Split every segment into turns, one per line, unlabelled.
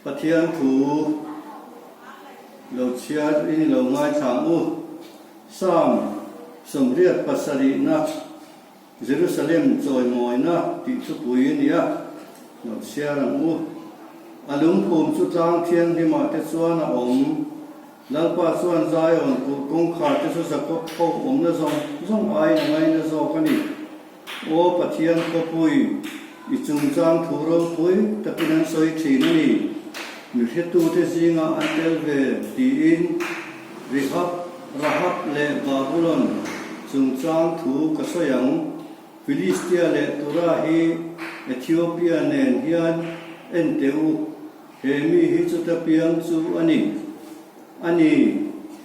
ประเทียนถูเราเชียร์เราง่ายทางสามสมเด็จพระสิรินะเยรูซาเล็มจอยมอยนะติดสุปุยนี่เราเชียร์อารมณ์ภูมิสุดจางเทียนที่มาเทศวนาแล้วป้าส่วนใจอ่อนกูกงขาดที่สุดสักก็นะส่งไอ้ไงนะส่งกันนี่โอ้ประเทียนก็ปุยอีจุงจางถูเราปุยแต่เป็นนั้นสวยทีนี่มีเหตุที่จริงอันเดลเวดีอินrahab le Babylon jungchang thu kasayang Philistia le Tura hi Ethiopia nen hian enteu hemi hi chutapiang chu ani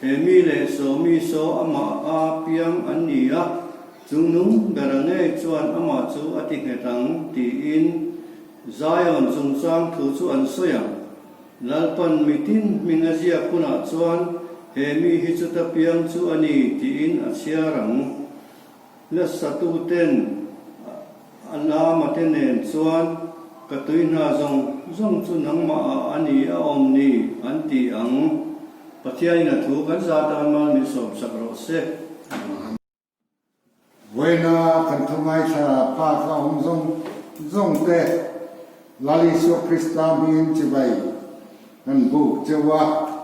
hemi le somi so ama a piang ania jungnung garange chuan ama chu ati ngetang ti in Zion jungchang thu chu an soyang lalpan mitin mingazia kuna chuan hemi hi chutapiang chu ani ti in asiarang la satuten ala matenen chuan katuina zong chu nangma ani a omni anti ang pathiaina thu kan zatan mal mi som sakro se
Buena kantumai sa pa ka zong te lali so Krista bin chibai kan bu chewa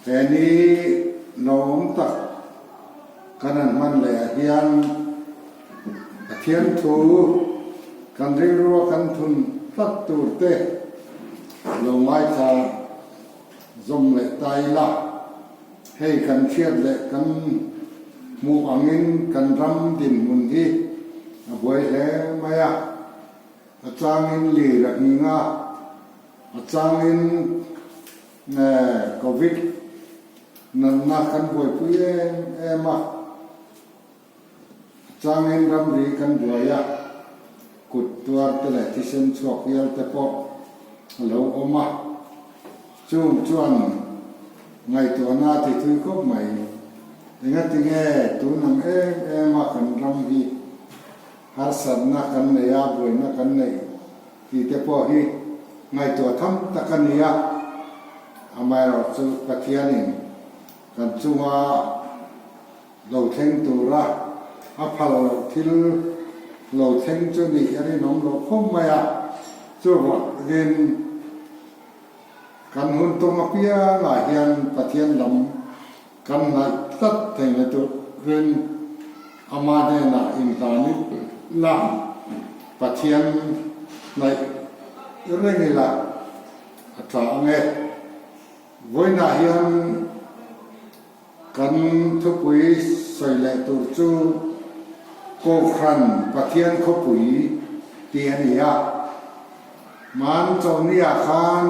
แต่นี้น้องตักกันนั้นมันเลยเฮียนเทียนทูกันเรียกว่ากันทุนตัดตูเตะลงไม้ชาจมเลยตายละให้กันเชียดเลยกันมูอังินกันรำดินมุนที่บวยแหลมาอะอาจารย์อินลีระนิงาอาจารย์อินโควิดนั่นนักกันบวยปุยมาจางเงินรำรีกันบวยกุดตัวตะเลที่เส้นชอกยัลตะปอกเหลวอมาจุ่มจวนไงตัวหน้าที่ถือก็ใหม่ยังไงที่แง่ตัวนังมากันรำรีหาสัตว์นักกันเนี่ยบวยนักกันเนี่ยที่ตะปอกที่ไงตัวทำตะกันเนี่ยทำไมเราจะปะเทียนิกันจังว่าเราเท่งตัวละอาพาเราที่เราเท่งจุนี่อันนี้น้องเราคุ้มไหมจังว่าเรียนกันหุ่นตัวมาเปียหลายเฮียนปะเทียนลำกันหลายตัดเท่งในตัวเรียนอามาเดน่ะอินทานิละปะเทียนในเรื่องนี้ละถ้าไงวันนั้นเฮียนกันทุกปีใส่แหลตัวจูโกครันปะเทียนขบุยเตียนยามันจงนิยาคาน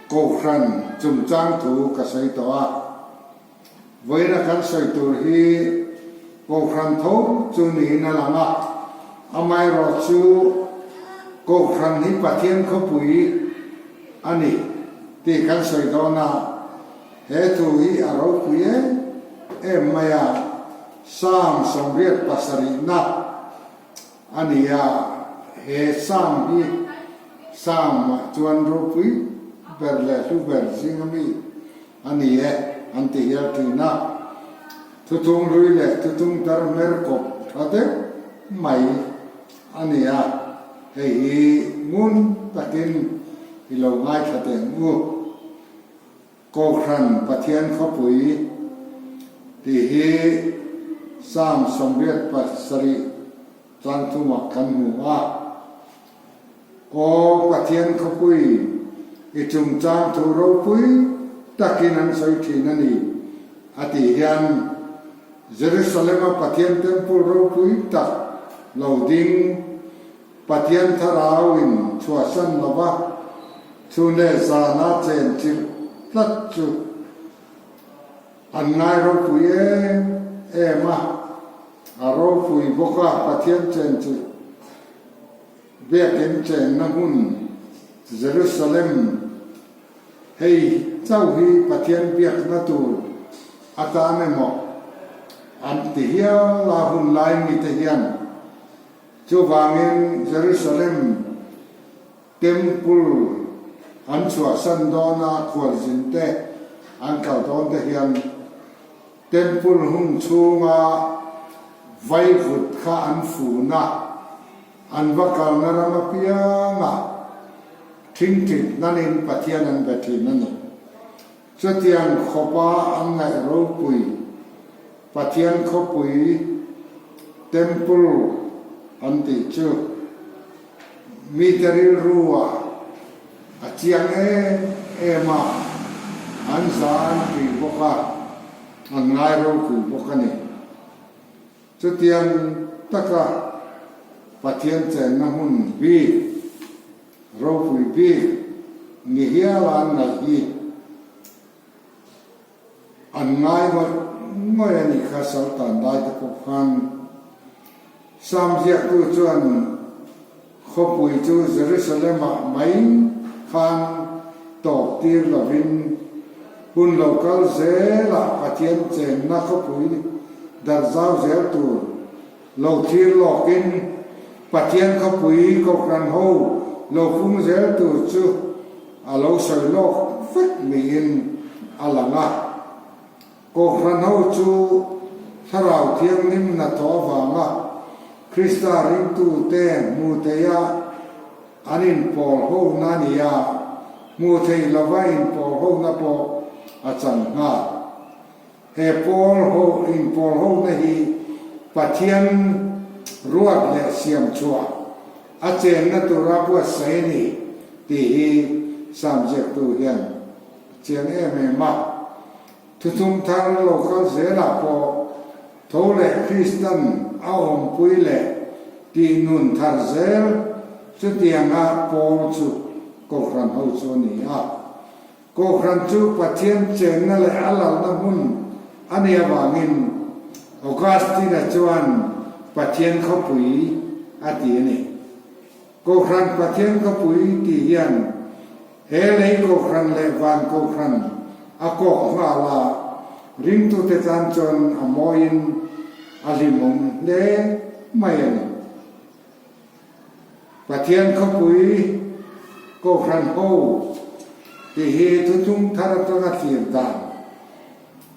โกครันจุ่มจ้างถูกใส่ตัวเวลากันใส่ตัวที่โกครันทุกจุนีนั่นละนะอาไม่รอจูโกครันที่ปะเทียนขบุยอันนี้ที่กันใส่ตัวน่ะเหตุที่อารมณ์คุยไม่สร้างสมเด็จพระสิรินะอันนี้เหตุสร้างที่สร้างจวนรูปเบลเลสุเบลสิงมีอันนี้อันที่เหตุนะทุกรุ่ยเลยทุกตร์เมรกบอะไรไม่อันนี้ให้มุนตะกินที่เราง่ายขัดเองโกครันปะเทียนขบุยที่สร้างสมเด็จพระสิริจันทุมักกันหัวโอปะเทียนขบุยอิจุงจางทุโรปุยตะกินันสอยทีนันนี่อธิยันเยรูซาเล็มปะเทียนเต็มปูโรปุยตักเหล่าดิ้งปะเทียนทาราวินชัวสันละวะชูเนซานาเจนจิตัดจุดอันนายเราคุยมาเราคุยบอกว่าปะเทียนเจนจุดเบียกินเจนน้ำหุ่นเยรูซาเล็มให้เจ้าฮีปะเทียนเบียกนาตูอาตาเนมอกอันที่เฮียลาหุ่นลายมีแต่เฮียนจูวางินเยรูซาเล็มเต็มพุล อันชัวสันดอนาควรสินเตอันเก่าตอนเทียนเต็มปุลหุ่งชูงาไว้ฟุดข้าอันฟูนะอันว่าการนรมาเปียงะทิ้งถิ่นนั่นเองปะเทียนนันเบทินนั่นเองสุดที่อันขบว่าอันไงรู้ปุยปะเทียนขบปุยเต็มปุลอันติจูมีแต่รู้ว่าอาเจียงเอมาอันสารปีพวกอันง่ายรู้คือพวกนี้จุดที่อันตะกะปะเทียนเจนน้ำหุ่นบีรู้คือบีนิเฮียลานไหนอันง่ายว่าเมื่อนี้ข้าสาวตันได้ตะพบกันสามเจียกตัวจวนขบุยจูเยรูซาเล็มไม่ขันตอกตีร์ลวินหุ่นโลกาลเซล่าปะเทียนเจนนักขบุยดาร์ซาวเซลตูโลทีร์โลกินปะเทียนขบุยก็กรันโฮโลฟุงเซลตูจูอาโลสอยโลกฟักมีอินอาลังะก็กรันโฮจูถ้าเราเทียงนิมนาทอฟังะคริสตาริงตูเตมูเทียอันอินพอลโฮนานิยามูเทยลาวาอินพอลโฮนาพออาจารย์งาเอพอลโฮอินพอลโฮนะฮีปะเทียนรวดและเสียมชัวอาเจนนัตุราบัวเสนีตีฮีสามเจ็ดตัวเฮียนเจียนเอเมมาทุกทางโลกเขาเสียละพอโทเลคริสตันเอาอมปุยเล่ตีนุนทาร์เซลสุดยังอาพอลจุก็ครันเอาโซนีอาก็ครันจุปะเทียนเจนนั่นแหละอัลลัลนะมุนอันนี้ว่างินโอกาสที่จะจวนปะเทียนเขาปุยอาตีนี่ก็ครันปะเทียนเขาปุยตียันเฮเลยก็ครันเลวันก็ครันอาก็ของอาลาริงตุเตจันจนอมอยินอาลิมุมเล่ไม่ยันปะเทียนเขาปุยก็ครันโฮที่เหตุทุกทาร์ตนาทีร์ดาน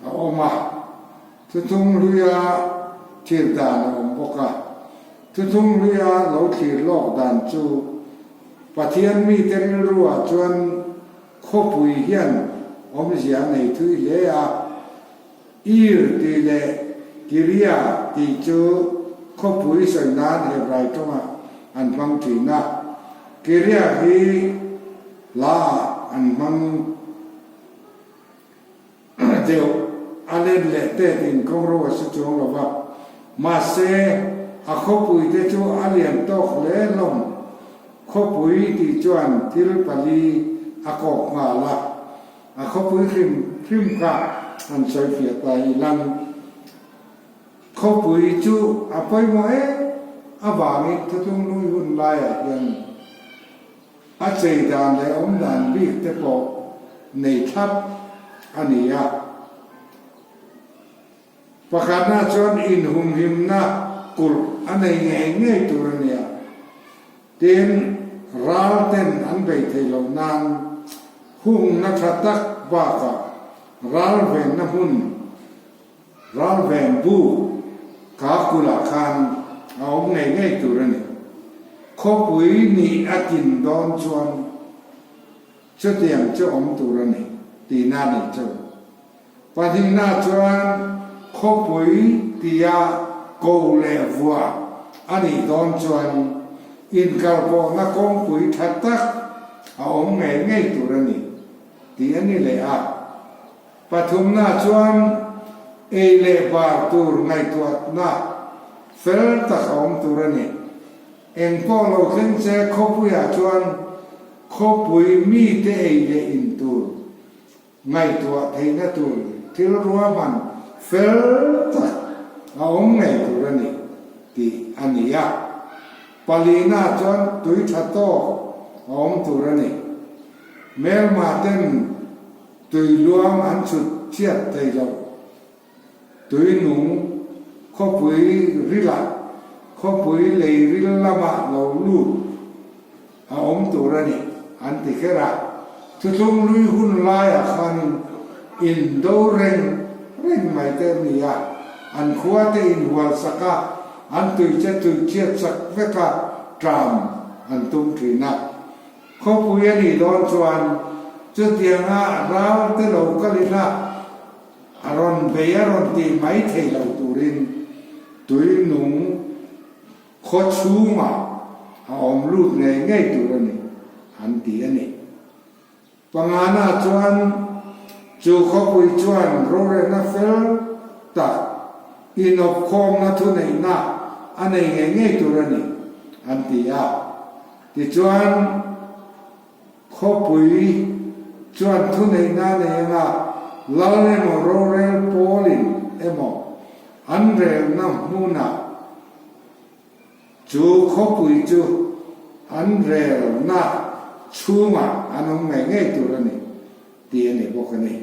เอามาทุกเรือทีร์ดานอมบกะทุกเรือเราทีร์ลอกดานจูปะเทียนมีเตริรัวจวนขบุยเฮียนอมเสียในทุยเลียอีร์ตีเลกิริยาตีจูขบุยสันดานเฮบรายก็มาอันฟังทีนะกิริยาฮีลาอันมันเดี๋ยวอะไรเล็กแต่ดินก็รู้ว่าสุดยอดแล้วว่ามาเสอาขบุยเดจูอาเลียนตกเล่ลงขบุยที่จวนที่รุปลีอากอกมาละอาขบุยคิมกะอันใช้เฟียตายลังขบุยจูอาไปหมดอาบามิทุกลุยหุ่นลายอย่างอาเจดานและองดานบีกเตปอกในทับอันนี้ประกาศน่าจนอินหุมหิมนะกุลอันไหนเงี้ยตัวเนี่ยเต็นรัลเต็นอันไปเทลนานหุ่งนักตักบ้ากะรัลเวนนหุ่นรัลเวนบูกากุลาคานเอาเงี้ยตัวเนี่ยขบุยนี่อากินดอนชวนเจ้าเตียงเจ้าอมตัวนี่ตีนานี่เจ้าปะทินาชวนขบุยตียาโกเลฟัวอันนี้ดอนชวนอินกาลโปนักองปุยทัดตักเอาเงยตัวนี่ตีอันนี้เลยปฐุมนาชวนเอเลบาตัวไงตัวนาเฟลตักเอาตัวนี่เอ็งพ่อเราขึ้นเสียขบุยชวนขบุยมีเตะเลอินตัวไงตัวเทนตัวที่รู้ว่ามันเฟลตักเอาไงตัวนี่ตีอันนี้ปาลีนาจวนตุยทัตโตอมตัวนี่เมลมาเต็นตุยลวงอันสุดเทียดใจเราตุยหนูขบุยริลักขบุยเลยริลละมาเราลูดอมตัวนี่อันติเคระ ทุกลุยหุ่นลายขันอินโดเร่งไม่เต็มนี่อันขวาเตอินวัลสักอันตุยเชียสักเวกะตรามอันตุ้มทีนักข้อปุยนี่โดนชวนจุดยังเราเตลกลินะอารอนเบียรอนตีไม่เทเราตูรินตุยหนุ่งโคชูมาอมลูกง่ายตัวนี้อันตีอันนี้ปังอาณาชวนจูข้อปุยชวนโรเรนัฟเฟลตักอินอบคมนัทุนในน่ะอันนี้ง่ายตัวนี้อันตีที่ชวนข้อปุยชวนทุนในน่ะเนี่ยลาเลโมโรเรลโพลินเอโมอันเรลน้ำมูนาจูข้อปุยจูอันเรลน่ะชูมาอันนั้นง่ายตัวนี้ตีนี่บอกนี่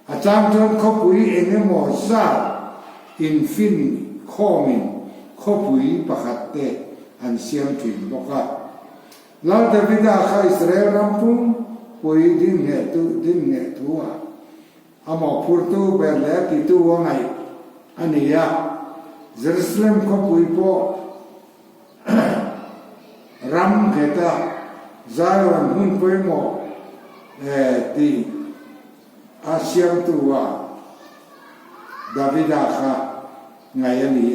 อาจารย์จนข้อปุยเองโมซาอินฟินข้อมินข้อปุยประคัตเตอันเสียงถึงบอกว่าเราจะพิจารณาอิสราเอลรำพุ่งปุยดิ้นเหตุตัวอามาพูดตัวแบบแล้วที่ตัวไงอันนี้เยรูซาเล็มข้อปุยพอรำเหตุซาลอนหุ่นปุยโมที่อาเซียนตัวดาวิดาค่ะไงอันนี้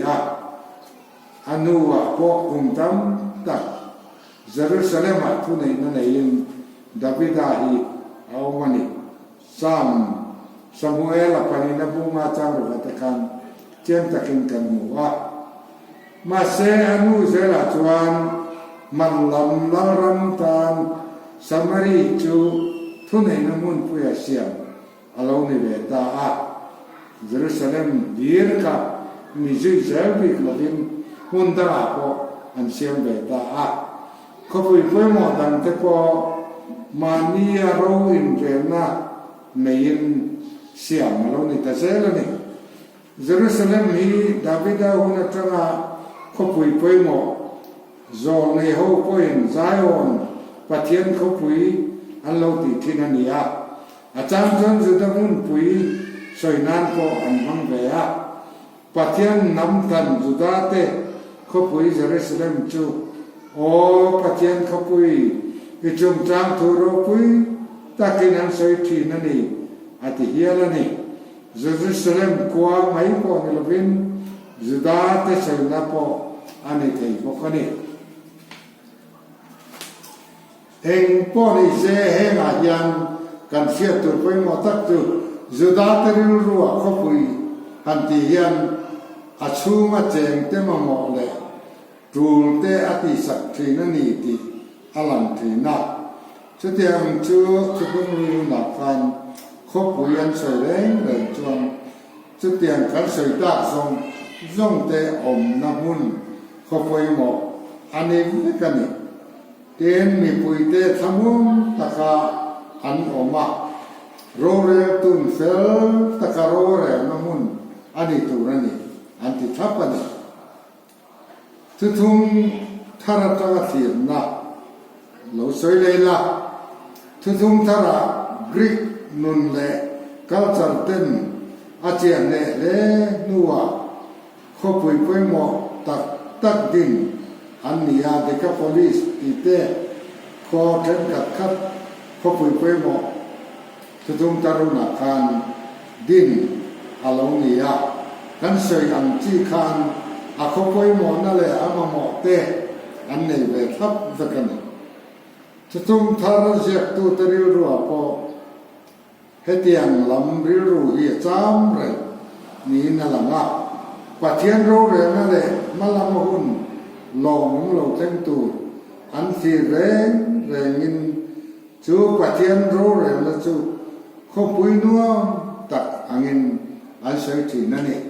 อันนู้นพวกคุมตั้มตักเยรูซาเล็มทุนในนั่นเองดาวิดาฮีเอามันนี่ซามูเอลปานินาบุมาจังรุกัตกันเจมตะกินกันหัวมาเซอนุเซลาจวนมันลำลารำตานสมารีจูทุนในน้ำมันพุยเสียมอาลูนิเวตาเยรูซาเล็มดีร์กะมิจุเซลบิกลดิมหุ่นตราโปอันเสียมเวตาเขาพูดหมดดังแต่พอมานียารูอินเรน่าไม่ยินเสียงเรานี่แต่เสร็จแล้วนี่เยรูซาเล็มมีดาวิดาหุ่นตราเขาพูดหมดโซนในห้องพูดไซออนปะเทียนเขาพูดอันเราติดที่นั่นนี่อาจารย์จนจุดมุ่นพูดสวยนั่นก็อันมังเบียปะเทียนน้ำตันจุดาเตเขาพูดเยรูซาเล็มจูโอ้ปะเทียนเขาพูดอิจมจางทูโรพูดตะกินันสวยที่นั่นนี่อาทิเฮียละนี่เยรูซาเล็มกว่าไม่พอในลวินจุดาเตสวยนั่นพออันนี้ที่บอกนี่เองพอนี่เสียเฮงอายันกันเสียตัวไปหมดตักตัวจุดาเตริลรัวเขาพูดอันที่ยันอาชูมาเจงเตมาหมดเลยรูลเตอติสักทีนั่นนี่ที่อลันทีนักชุดยังชูชุดนู้นนักฟันเขาพูดยันสวยเลยจวนชุดยังกันสวยตาส่งเตอมน้ำมุนเขาพูดหมดอันนี้ไม่กันนี่เต็นมีพูดเตะทำมุนตะกาอันออกมาโรเรตุนเฟลตะกาโรเรน้ำมุนอันนี้ตัวนี้อันที่ทับอันนี้ทุกทาร์ตกทีนนะเราสวยเลยละทุกทาร์กรีกนุนเล่กัลจัลเตนอาเจียนเล่นัวเขาพูดหมดตักดินอันนี้เด็กโพลิสที่เตะเขาเข็นขัดเขาพูดหมดทุกตารุณาการดินอาลงนี้กันสวยอันที่คันเขาพูดหมดนั่นแหละมาหมดเตะอันนี้เวทับสักกันทุกทาร์เจ็บตัวตริลรัวพอเฮตียงลำริรูเฮียจามเลยนี่นั่นแหละปะเทียนรู้เรื่องนั่นแหละมาละมาหุ่นลงเราเต็มตัวอันที่แรงอินจูปะเทียนรู้เรื่องแล้วจูเขาปุยนัวตักอังอินอันเสียทีนั่นเอง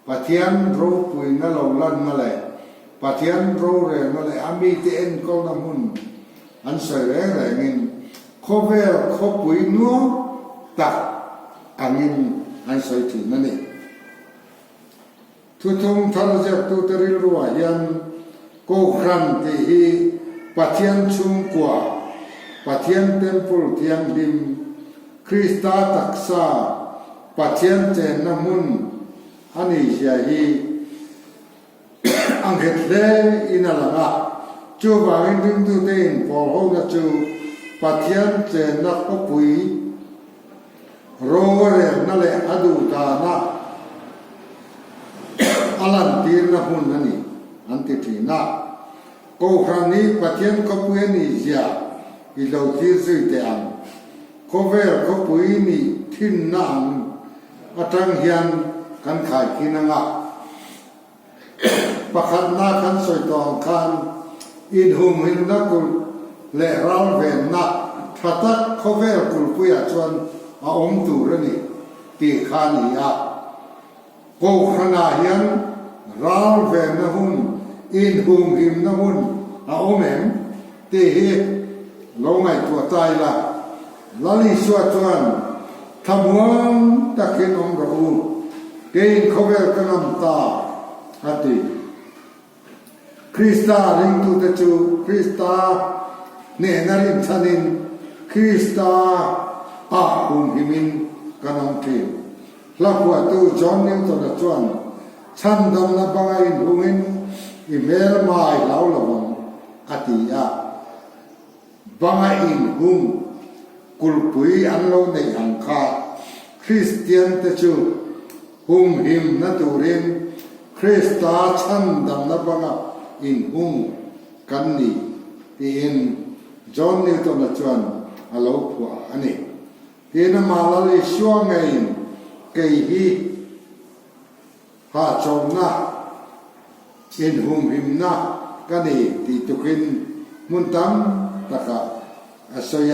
ปะเทียนรู้ปุยนั่นเราลั่นมาเลยปะเทียนรู้เรื่องนั่นแหละอามีเตนก็น้ำหุ่นอันเสียแรงอินเขาเวลเขาปุยนัวตักอังอินอันเสียทีนั่นเองทุกทาร์เจ็บตัวตริลรัวยันโกครันที่ปัจจัยชุมกว่า ปัทเทียนเต็มปุลเทียงดิมคริสตาตักษาปัทเทียนเจนน้ำมุนอันนี้เสียฮีอังเกตเลอินาลังะจูบางดึงตัวเองพอเขาจะจูปัทเทียนเจนนักก็ปุยโรเรนั่นแหละอดูตานะอลันตีนหุ่นนั่นนี่อันติทีนะก็ครั้งนี้ปัทเทียนก็ปุยนี่เสียอีเราที่สุดเดียงก็เวลก็ปุยนี่ทิ้งนั่งอาจารย์เฮียนกันขายกินงะประคันนากันสวยตองกันอินหุมหินนักกุลและเราเวนนักถ้าตักเขาเวลกุลปุยชวนอาอมตูรนี่ตีขานีอาโกขนาเฮียนเราเวนนะหุ่นอินหุมหิมนะหุ่นอาอมเอ็มตีเฮลงไงตัวใจละลลิสวดชวนทำวังตะเคียนองรูเกินเขาเวลกันน้ำตาฮัตติคริสตาริงตุตจูคริสตาเนนารินทันินคริสตาอาหุมหิมินกันน้องทีลักว่าตัวจอนนิวตัวละจวนฉันดำนับบังอินหุมินอิเมลมาอีเหล่าละวังอติยาบังอินหุมกุลปุยอันโลในอังคาคริสเตียนตจูหุมหิมนัตุรินคริสตาฉันดำนับบังอินหุมกันนี่อินจอนนิวตัวละจวนอโลผัวอันนี้เห็นมาลลิชัวไงเกยฮีหาจงนะอินหุมหิมนะกันนี่ที่ตุกินมุนตัมตะกะอาศัย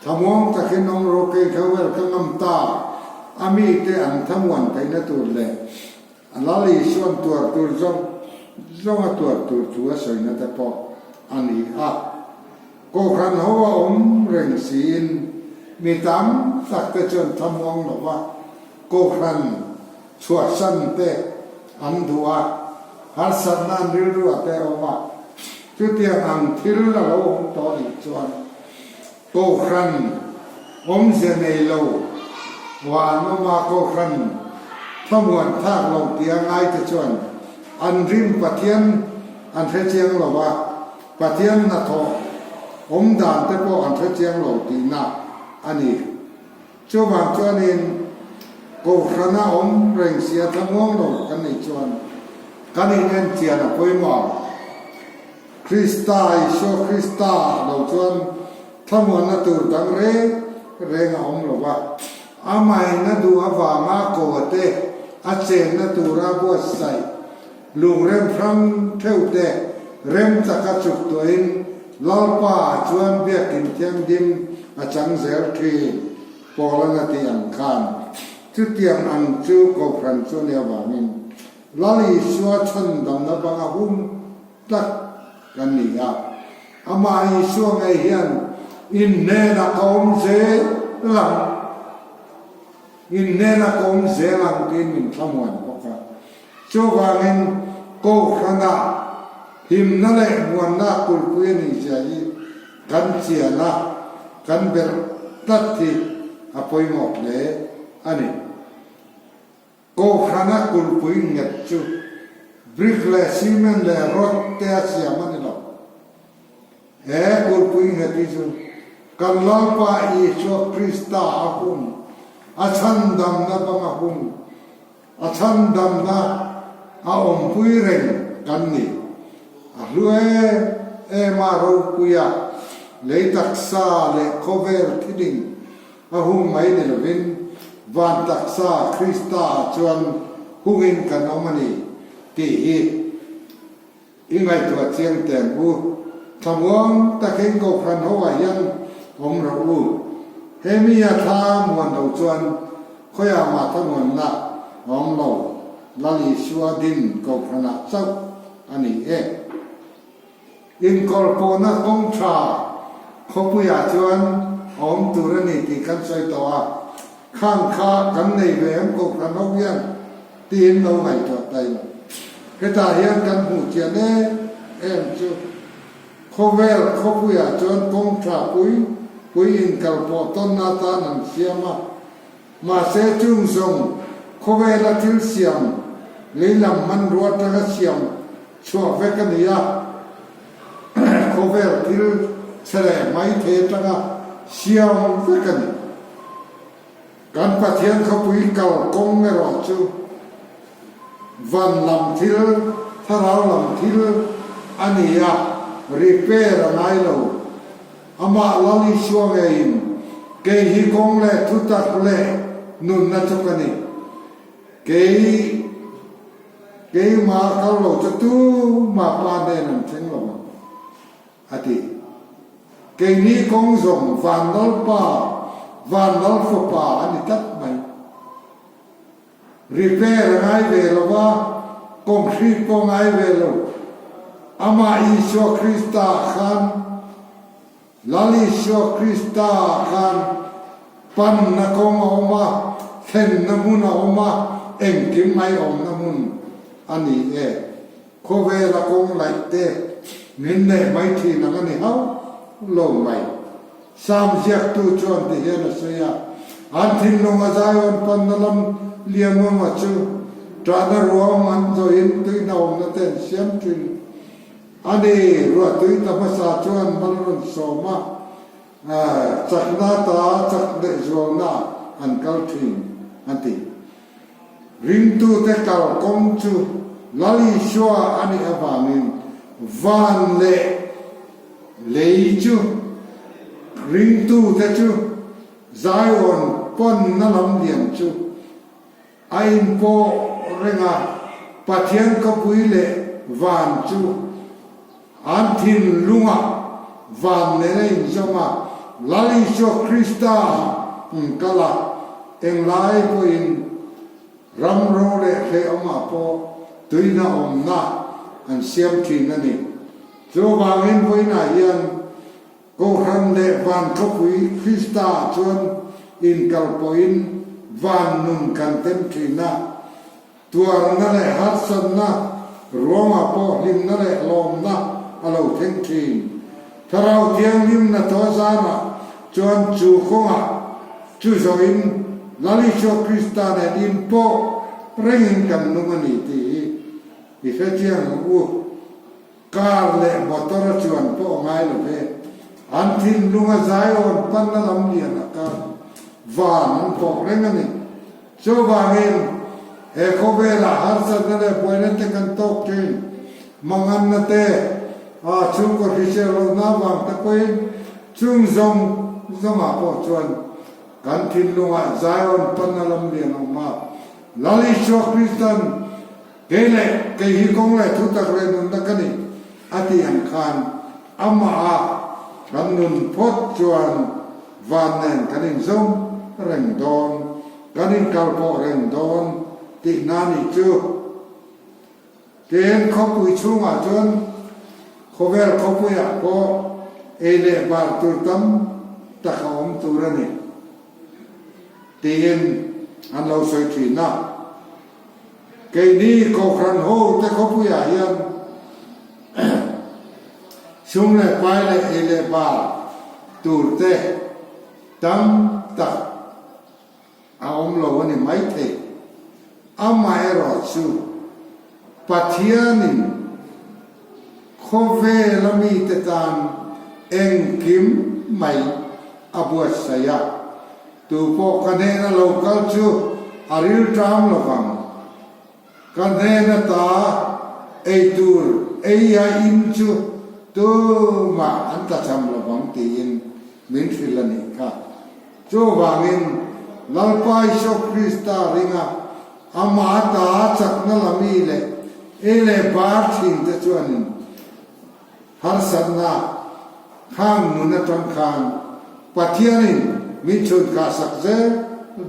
ทำวังตะกินองโรเกเขาเวลกังตาอามีเตอันทำวันไปนั่ตัวเลยลลิชัวตัวจงตัวชัวสวยนะแต่พออันนี้ก็ครันหัวเร่งศีลมีตามสักแต่จนทำวังหรอว่าก็ครันชัวสันเตอันดัวหัสนันรู้แต่ว่าจุดที่อังทิลละเราต่ออีกส่วนก็ครันเสนโลวานมาก็ครันทำวันท่าลงเตียงไอแต่จวนอันริมปะเทียนอันเทเจียงหรอว่าปะเทียนนัทโด่านแต่พออันเทเจียงหลงตีน่าอันนี้ช่วงบางช่วงนี้ก็คณะเร่งเสียทั้งวงหลงกันในชวนกันในเงินเจียนะป่วยหมอคริสตาอิโชคริสตาเราชวนทั้งวันนัดตัวดังเร่งหรือว่าอาไม่นัดดูอาว่ามาโกเตอาเจนนัดตัวราบวชใส่ลุงเริ่มฟังเท่าเตเริ่มจะกระจุกตัวเองลอป้าชวนเบียกินเทียงดิมอาจังเซลทีปอลนาตีอังคารจุดเตียงอังจูก็พรันชวนเนียวามินลาลีชัวชันดำนับบังอาหุมตักกันนี่อ่ะอามาอีชัวไงเฮียนอินเนนักอมเซลังอินเนนักอมเซลังกินมินทำวันพวกเขาชัววางินโกขนาหิมนั่นแหละมวนนักกุลปุยนี่ใจกันเสียนะกันเบลตัดที่อภัยหมดเลยอันนี้ก็ขณะกุลปุยเงียบจูบริกเลซีเมนเลรถเตะเสียมันนี่หรอกกุลปุยเงียบจูกันลาปาอีโชคริสตาอาคุมอาชันดำนะบังอาคุมอาชันดำนะอาอมปุยเร่งกันนี่รวยมารูปุยะเลยตักษาเลยโคเวอร์ที่ดิ่งหุ่มไม่ได้วินวันตักษาคริสตาจวนหุ่มินกันอมันนี่ที่อิงไงตัวเชียงแต่งบูทำวังตะเข่งก็พันหัวยันเราบูเฮมียธามวันเราจวนค่อยมาทั้งวันนักเราลลิชัวดินก็พันนักเจ้าอันนี้อินคอร์ปอนักองชาเขาพูดอย่างชวนตัวนี้ที่กันใส่ตัวข้างข้ากันในเวมก็พระนกยันตีนเราให้ตัวใจเราเหตุเห็นกันหูเจียนจูเขา เวลเขาปุยจนกงชาปุยอินกัลปอต้นนาตานันเสียมาเสจุงทรงเขาเวลทิลเสียมลีลำมันรัวตะเสียมชัวเวกันยาเขาเวลทิลเสลไม่เทตะเสียมเวกันการปะเทียนเขาปุยกัลกงเงรอจูวันลำทิลถ้าเราลำทิลอันนี้รีเปร์อะไรเราอามาลาลิชัวเองเกยฮิกงเล่ทุตักเล่นุนนัชกันนี่เกยมาเขาเราจะตู้มาปาเดนันเชงเราอดีเกยนี้กงส่งวันดอลป้าวันดอลฟุป้าอันนี้ตัดไหมรีเปร์อะไรเวลว่ากงครีกงไอเวลอามาอิสวคริสตาขันลาลิสวคริสตาขันปันนักองออกมาเห็นน้ำมุนออกมาเอ็งกิมไม่ออกน้ำมุนอันนี้โคเวละกงไหลเตะเงินเนี่ยไม่ทีนักนี่เขาลงไปสามเสียตูจวนที่เห็นเสียอันที่ลงอาศัยวันปันนั่นเลี้ยงมาจูตราดรัวมันจะเห็นตุยน้องนั่นเองเสียมจุนอันนี้รัวตุยธรรมศาสตร์ชวนบรรลุสมาจักนาตาจักเดจวนาอันกัลทิงอันที่ริมตูเตกัลกงจูลาลิชัวอันนี้อภามินวันเลจูริมตูเตจูใจวันปนนั่นลำเลียงจูไอ้พอเรื่องปัจจัยกับปุยเล่วันจูอันทินลุงวันเนรนจมาลาลิชัวคริสตาก็ละเอ็งไล่ปุยรำโรเล่เขอมาพอตุยน่าอมน่าอันเสียมทีนั่นนี่โจบางเห็นปุยน่ายันก็คันเล่วันเขาปุยคริสตาจนอินกัลปุยวันนุ่งกันเต็มทีน่ะตัวนั่นแหละฮัตสันน่ะรวมพอหินนั่นแหละลมน่ะเราเต็มทีถ้าเราเที่ยงหิมน่ะตัวซานะจวนจูคงจูโซอินลาลิโชคริสตาเนดินโปเร่งกันนุ่มนี่ที่อีเฟจียงการเล่บตระจวนโปง่ายเลยอันที่ลุงใจอ่อนปันนั่นลำเลียนกันวันพอเร่งนี่โจบางเห็นเขาเวลาหัสนั่นแหละป่วยนั่นเตกันตกจริงมังอันนั่นเตชุมก็พิเศษเราหน้าบางตะกุยชุมซงอาพอชวนกันทิ้งลงใจอ่อนปันนั่นลำเลียนออกมาลาลิชวคริสตันเกล้เกหิกงเลยทุตักเรนุนตะกันนี่อธิอังคารอามากันนุนพดชวนวันนั้นกันนิซงเร่งดอนกันนิกัลปอเร่งดอนที่นานี่จูเกณฑ์เขาปุยชุ่งจนเขาเวลเขาปุยก็เอเลบาร์ตุตัมตะเขาอมตุรนี่ที่เห็นอันเราสวยทีน่ะเกณฑ์นี้เขาครันโฮแต่เขาปุยยังชุ่งเลยไปเลยเอเลบาร์ตุรเตตัมตะเอาอมเราวันนี้ไม่เทอามาเอรอชูปัจจัยนินโคเวลมีเตตันเอ็งกิมไม่อาบัวสยาตูพอกันเนเราคัลชูอาริลทรามลฟังกันเนตาเอตูร์เอียอินชูตูมาอันตะจำลฟังตีอินมินฟิลนิกาโจวางินลาปายโชคริสตาริงาอามาตาจักนั่นละมีเลยเอเลบาร์ทินจะชวนฮัลสันนาข้างนุนตรังคางปัทยานินมิชุดกาสักเจ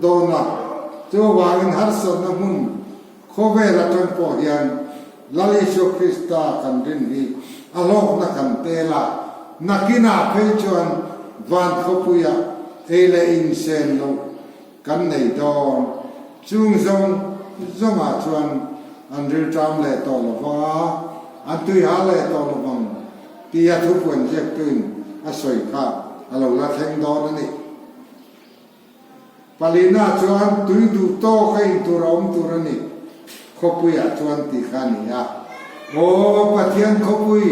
โดนาเจ้าวางินฮัลสันนามุนโคเวรัตันปอยันลาลิโชคริสตากันดินฮีอโลกนักันเตลานักินาเพจวนวันขบุยาเอเลอินเซนโลกันในดอนจุงซงอาชวนอันเรื่องจำเลยตลอดว่าอันตุยหาเลยตลอดวัง ที่ยาทุกวันเจ็บตื่นอาศัยข้าเราละแทงดอนนั่นเองปาลีน่าชวนตุยดูโตใครตัวเราตัวนี่ขบุยชวนตีขานี่ยาโอ้ปะเทียนขบุย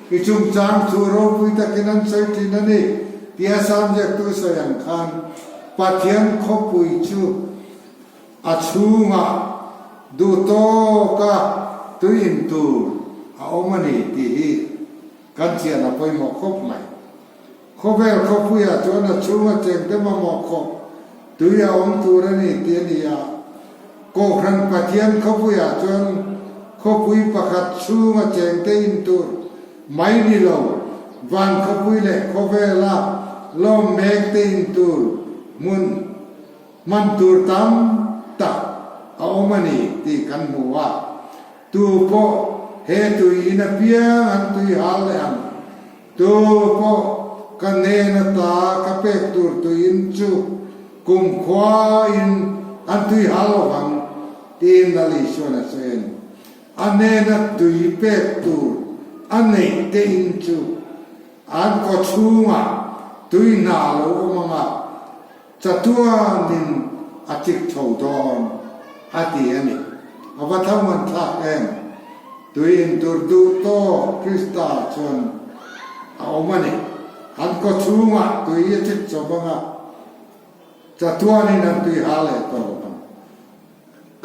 กิจุมจางตัวเราปุยตะกินันใส่ที่นั่นเองที่อาสามเจ็บตัวสยังขานปะเทียนขบุยชูอาชูงะดูโตกะตุยอินตูเอามันนี่ที่กันเชียนไปหมอกคบใหม่คบเวลคบปุยชวนชูงะเจงเต็มหมอกคบตุยเอาตัวนี่เตียนี่ยาโกครันปะเทียนขบุยชวนขบุยประคัดชูงะเจงเต็มตัวไม่นี่เราวันขบุยเล่ขบเวลาลมเมกเต็มตัวมันตัวตามตักเอามันนี่ที่กันมัวตัวพอเฮตุยนับเพียงอันตุยหาเลยอันตัวพอกันเนนตากระเป็กตัวอินจูกุมขวาอินอันตุยหาลวังที่นัลิชวนเซนอันเนนตุยเป็กตัวอันนี้เตอินจูอันก็ชูงะตุยนาโลมังะจะตัวนินอาจิกโฉดอนอาทิอันนี้อาวัตถุมันทักเองตุยอินตัวดูโตคริสตาชนเอามันนี่อันก็ชูงะตุยจิตโฉบังะจะตัวนี้นั่นตุยหาเลยตัว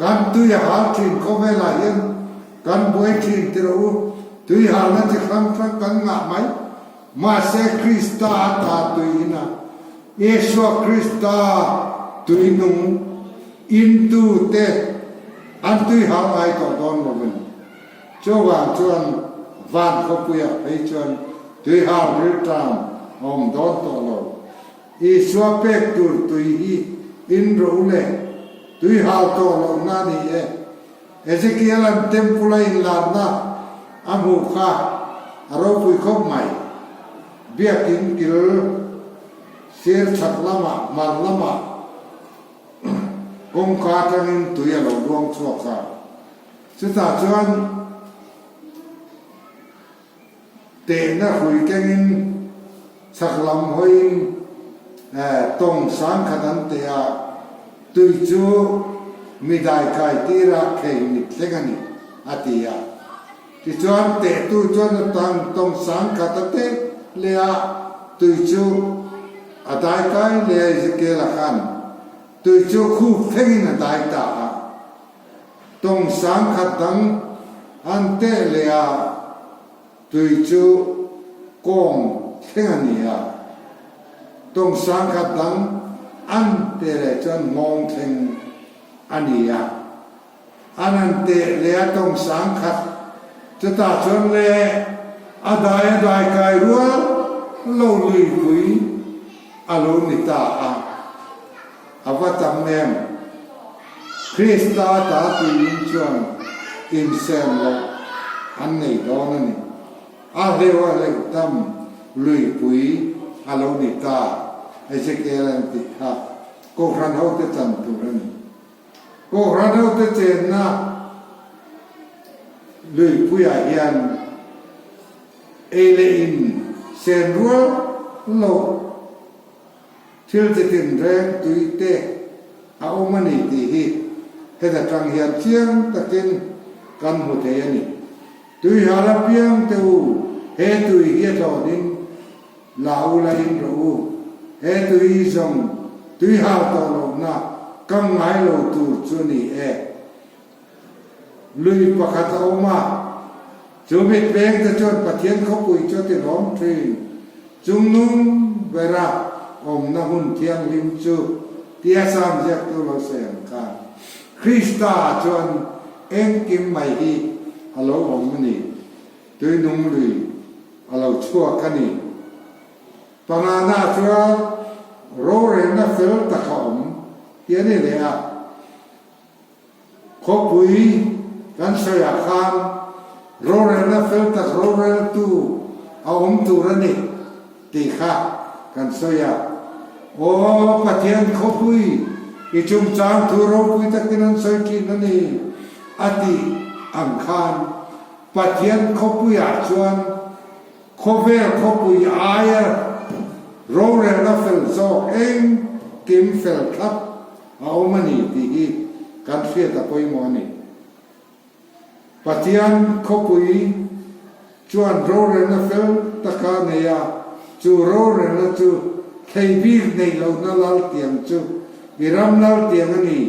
กันตุยหาทิ้งเขาไม่ละเห็นกันบวยทิ้งที่เราตุยหานั่นจะครั้งกันงะไหมมาเสคริสตาตาตุยนะเยซูคริสตาตุยนุ่งอินตูเตอันตุยหาไอ้ตัวดอนมาเป็นจวนวันเขาปุยไปจวนตุยหาเรื่องตามอมดอนตัวเราเยซูเป็กตุยอินรู้เลยตุยหาตัวเราหน้านี่เอเซเคียลันเต็มปุลอินลานะอามุขะเราปุยคบใหม่เบียกินกิลเสียชัดละมามันละมากงคาทังตุยเราดวงชั่วข้าสุดท้ายจวนเตนะคุยกันสักลำหอยตรงสังขดันเตียตุยจูมีได้ใครตีรักใครนิดเล็กนิดอาทิยาที่จวนเตตุจวนตั้งตรงสังขดันเตเลียตุยจูอาได้ใครเลียจะเกล้ากันตุยจูคู่เพ่งอาได้ตาตรงสังขดันอันเตเลียตุยจูกงเพ่งนี่ยตรงสังขดันอันเตเลจนมองถึงอันนี้อันนั้นเตเลตรงสังขจะตัดจนเลอาได้กายรัวโลลุยคุยอารมณ์นิตาอาวัตเมมคริสตาตาตุยินชวนอินเซนโลอันนี้ดอนนี่อาเรวะเลกตัมลุยคุยอารมณ์นิตาไอเจเกลันติฮะก็ครันเอาแต่จันทุรันก็ครันเอาแต่เจนนะลุยคุยอาเฮียนเอเลอินเซนรัวโลทิลจะถึงแรงตุยเตเอามันนี่ที่เฮแต่ทางเฮียนเชียงตะกินกันหัวเทียนี่ตุยหาลับเพียงเตวเฮตุยเฮียทอดินลาวลาอินรู้เฮตุยซงตุยหาตอลงนะกังไงโลตูจุนี่ลุยประคัตเอามาจูมิดเบงจะจนปะเทียนเขาปุยจนที่ร้องเพลงจุงนุ่งเวลาอมนาหุ่นเทียงลิมจูเทียสามเจ็ดตัวเราเสียงกันคริสตาจนเอ็งกิมไม่ฮีฮัลโหลอมนี่ตุยนุ่งลุยฮัลโหลชั่วกันนี่ตอนนั้นชัวโรเรนน่ะเฟลตะขอมเทียนี่เลยเขาปุยกันเสียคานโรเรนเฟลต์โรเรนตูเอาตูรันนี่ตีข้ากันเสียโอ้ปะเทียนเขาปุยอีจุ่มจางทูโรปุยตะกินันเสียกินนั่นนี่อดีอังคารปะเทียนเขาปุยอาชวน cover copui aia rore na fel zo eng kim fel thap a omani ti hi kan fia ta poi mo ni patian copui chuan rore na fel taka ne ya chu rore na chu thei bi nei lo na lal tiang chu iram lal tiang ani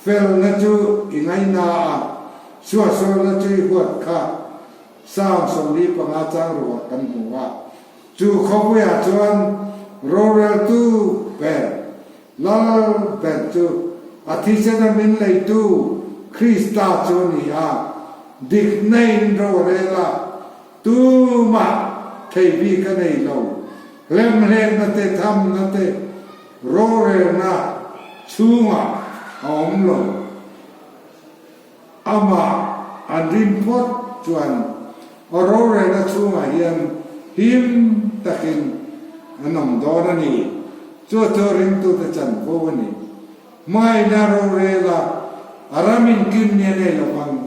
fel na chu ingai na xua xua na chu huat kha sao som li pa nga chang ro kan hu wa chu khobu ya chuan rore tu pen lal pen chu athi chana min lei tu Krista chu ni a dik nei rore la tu ma thei bi ka nei lo lem lem na te tham na te rore na chunga om lo ama andin pot chuan rore na chunga hian him takin anom dona ni chu toring tu ta chan ko ni mai na rore la aramin kin ne ne lo bang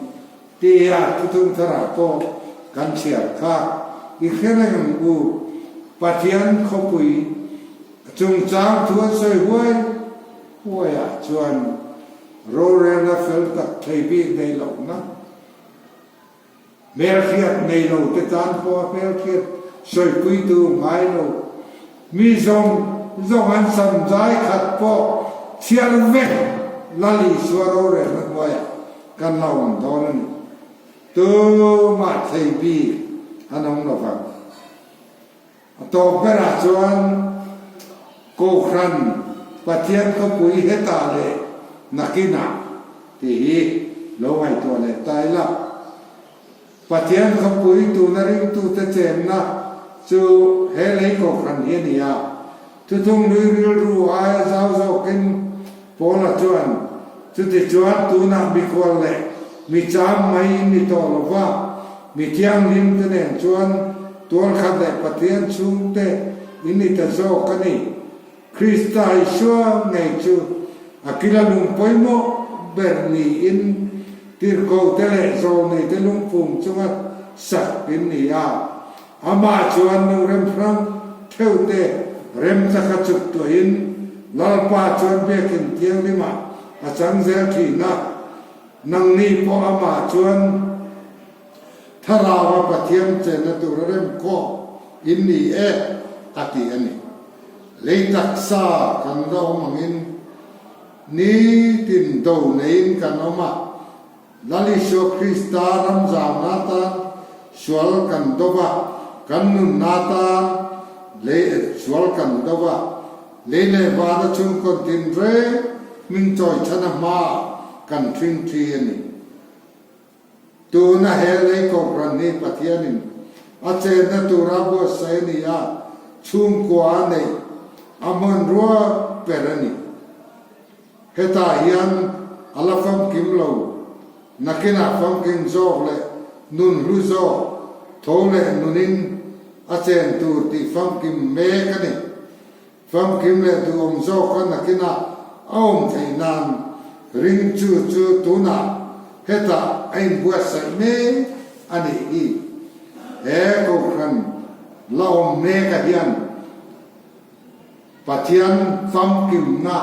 ti ya tu tung thara po kan chia kha i khena ngam u patian khopui chung chang thua soi huai huaya chuan rore na fel tak thei bi nei lo na mer khiat nei lo te tan po mer khiat soi pui tu mai lo mi zong zong an sam dai khat po chial ve lali suarore na huaya kan lawan don tu ma thei bi anong lo fa to pera chuan ko khran pathian ko pui heta le nakina ti hi lo ai to le tai la pathian ko pui tu na ring tu ta chem na chu he le ko khran hi ni ya tu tung ri ri ru ai zau zau kin pola chuan chu ti chuan tu na bi ko le mi cham mai mi to lo wa mi tiang lim te nen chuan tuan khat le pathian chung te ini ta zo ka ni Krista Isua ngai chu akila lung poimo berni in tir ko tele zo nei te lung pum chunga sak in ni a ama chuan nu rem phram theu te rem ta kha chuk to in lal pa chuan be kin tiang ni ma a chang zel thi na nang ni po ama chuan tharawa pathian chen na tu rem ko in ni e ati ani leitak sa kan do mangin ni tin do nein kan oma lali sho Krista ram jam nata swal kan doba kan nun nata le swal kan doba le le ba da chung kon tin re min choi chana ma kan thing thi ani tu na he le ko ran ni pathianin a che na tu ra bo sai ni ya chung kwa nei amon ruwa perani heta hian alafam kimlo nakina fam kin zog le nun lu zo thole nunin achen tu ti fam kim me kani fam kim le tu om zo kan nakina aum thainan ring chu chu tuna heta ain bua sa me ani i e ko khan laom me ka hian pathian fam kim na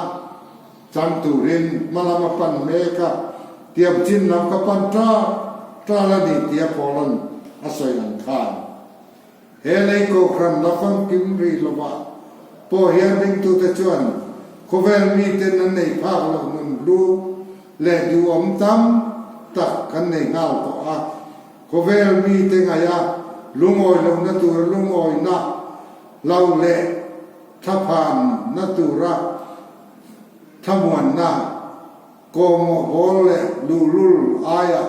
chang tu rin malama pan meka tiam chin lam ka pan tra la ni tia polon asoi ang khan he lei ko khram la fam kim ri lova po hian ring tu te chuan khovel mi ten nan nei phak lo nun lu le du om tam tak kan nei ngal ko a khovel mi te ngaya lungoi lo na tu lungoi na lau le thapan natura thamuan na komo hole lulul aya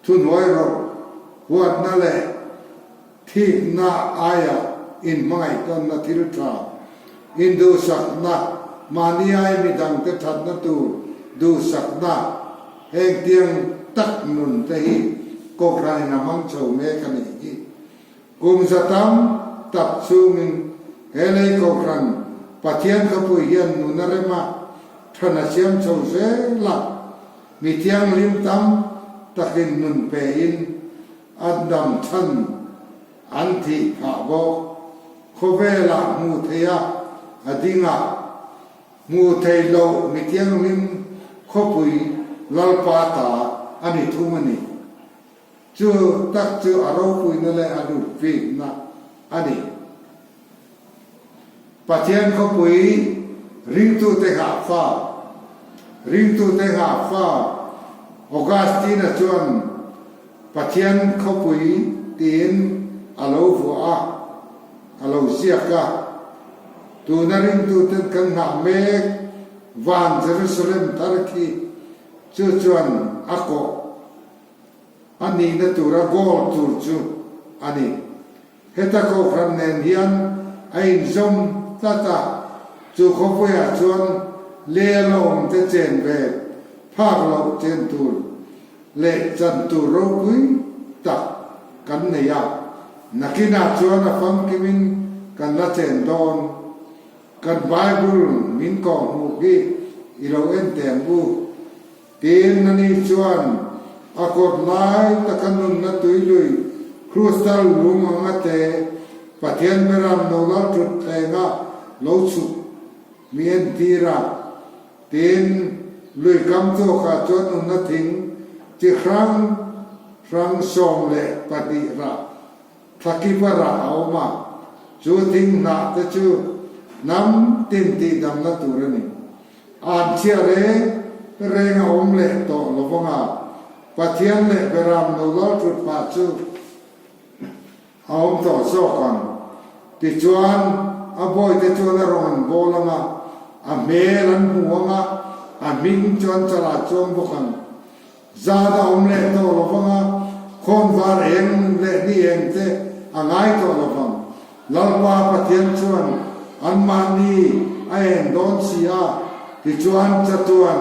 thunoi ro huat na le thik na aya in mai ton na thiltra indu sak na mani ai mi dang te that na tu du sak na heng tiang tak nun te hi ko krai na mang chou me kani hi kum satam tap sungin helei ko kran pathian ka pu hian nunarema thana siam chau se la mi tiang lim tam takin nun pe in adam than อันที่พระบอกเขาเวลามูเทียอดีงะมูเทโลมิเทียงลิมเขาปุยลลปาตาอันนี้ทุมันนี่จู่ตักจู่อารมณ์ปุยนั่นแหละอดุฟิกนะอันนี้ปัจเจียนเขาปุยริงตูเตหาฟ้าริงตูเตหาฟ้าออกัสตินจวนปัจเจียนเขาปุยตีนอาโลฟัวอาโลเสียกะตูนาริงตูเตกันหาเมกวันเยรูซาเล็มตาร์กีจวนอาโกอันนี้นั่นตัวระโกลตูจูอันนี้เฮตาโกครันเนนเฮียนไอ้จอมตาตาจูขบวยจวนเลี้ยลมเตเจนเวภาคเราเจนตูเละจันตูโรกุยตักกันเนียนักนาจวนฟังกิมินกันละเจนดอนกันไบเบิลมินกองหูกีอิโรเอ็นเตมบูเตียนนันนี่จวนอากดไล่ตะกันนุนนัตุยลุยครูสตัลลุงอังเตปะเทียนเบรามโนลาจุดแตงะโลสุเมียนทีระเตียนลุยคำโตขาจวนนุนนัทิงที่ครั้งส่งเละปฏิระทักกิประเอามาจูทิงนาตะจูน้ำตินตีดำนัตุรนี่อ่านเชียเรงอมเละโตลบงาปะเทียนเละเบรามโนลาจุดปาจูเอาต่อโซกันติจวนอบอยติจวนรอนโบลงาอเมลันหัวงาอมิงจวนจราจวนบุกันซาดาอมเละโตลบงาคนวาร์เองเละนี่เองเตอังไงโตลบังลลวาปะเทียนจวนอันมานีไอเอ็นโดนเสียติจวนจตวน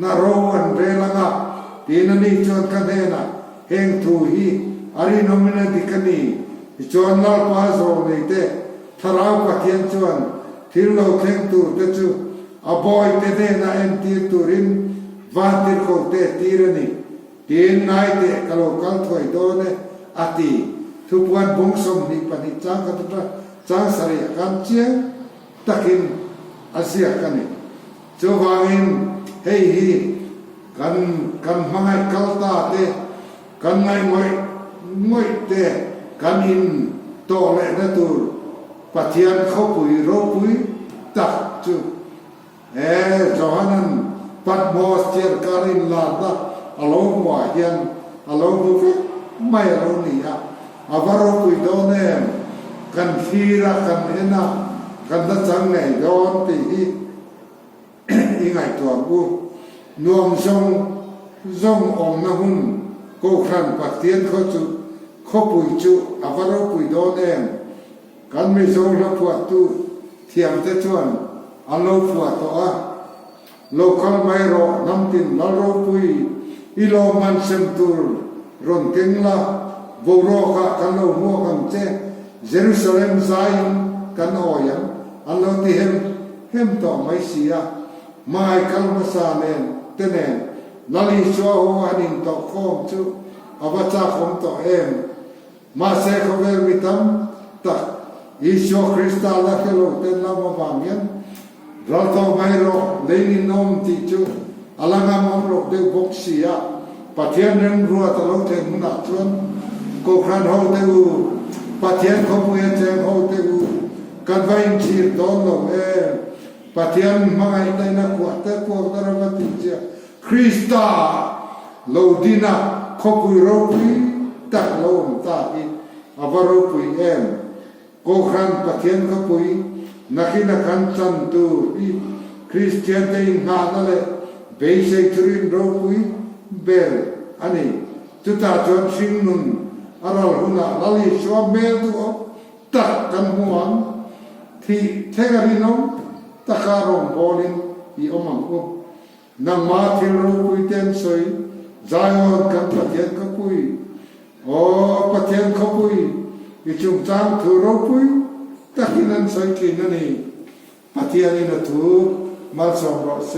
นาโรวันเรลังาตีนันนี่จวนกันเฮนะเฮงทูฮีอาริโนมินาดิคันีจวนลลปาโซนี่เตทาราวปะเทียนจวนทิลโลเทงตูเตจูอบอยเตเดนะเอ็นตีตูรินวานติโคเตตีรนีตีนไงเตะกะโลกัลถอยโดเนอติทุกวันบงสมนิปนิจังกันตัวจังสริยกันเชียตะกินอาเซียกันนี่จวางินเฮฮีกันมังไงกัลตาเตกันไงมวยเตกันอินโตเลนะตูปะเทียนเขาปุยโรปุยตักจูจอนันปัดมอสเชียร์การินลาดาอารมณ์ว่าเฮียนอารมณ์บุฟไม่รู้นี่อะอาวารปุยโดเนมกันฟีระกันเอ็นะกันตัดจังไงโดนตีอีไงตัวกูนวมทรงองนะหุ่นกูครันปักเทียนเขาจุเขาปุยจุอาวารปุยโดเนมกันไม่ทรงรับผัวตู้เทียมเตจวนอารมณ์ผัวตัวโลคัลไม่รอน้ำตินลารปุยอีโลมันเซมตูรอนเก่งละโบโรกะกันโลมัวกันเจเยรูซาเล็มไซน์กันโอยันอันโลที่เห็มต่อไม่เสียมาให้กัลมาซาเนนเตเนนนาลีชัวหัวนินต่อโคมจูอาวัชาคมต่อมาเซคเวลมิตัมตักอิชวคริสตาลเคโลเตนลามาบามีนเราต้องไม่รอเลนินอมติจูอลังามอมรกเดบกเสียปะเทียนเรื่องรัวตลอดเทมุนัดชวนกูครันเขาเตอูปะเทียนเขาเวียนเจงเขาเตอูกันไว้ชีดโดนลงปะเทียนมาไงได้นักวัดแต่พวกดารวัติเจคริสตาโลดินาเขาปุยโรปุยตักโลมตาอีอาวารปุยกูครันปะเทียนเขาปุยนักนักขันจันตูคริสเตียนเติงหานั่นแหละเบสเทรินโรปุยเบลอันนี้จุดตาจวนชิงนุนอาราหุนาลาลิชัวเบลตัวตักกันหัวที่เทกรินงตะการงบอลินอีอมังกุนังมาทิลโรปุยเตนสวยใจวันกันปะเทียนขปุยโอ้ปะเทียนขปุยอีจุงจังถือโรปุยตะกินันสวยกินนี่ปะเทียนนี่นะถือมาสองรอเซ